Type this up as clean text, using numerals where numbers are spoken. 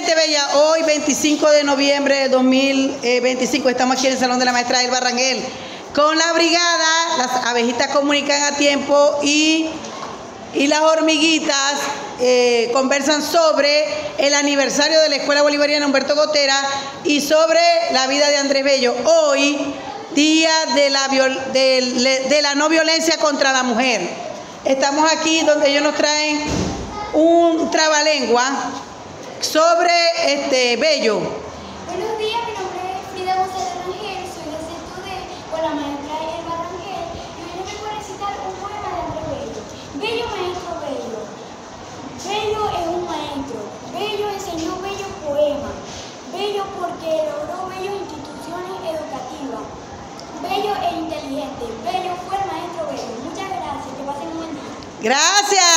gente bella, hoy 25 de noviembre de 2025 estamos aquí en el Salón de la Maestra Elba Rangel con la brigada. Las abejitas comunican a tiempo y las hormiguitas conversan sobre el aniversario de la Escuela Bolivariana Humberto Gotera y sobre la vida de Andrés Bello. Hoy, día de la no violencia contra la mujer. Estamos aquí donde ellos nos traen un trabalengua sobre Bello. Buenos días, mi nombre es Frida González Rangel, soy del sexto D con la maestra Elba Rangel y hoy les vengo a recitar un poema de Andrés Bello. Bello maestro Bello. Bello es un maestro. Bello enseñó bello poema. Bello porque logró bello instituciones educativas. Bello e inteligente. Bello fue el maestro Bello. Muchas gracias. Que pasen un buen día. Gracias.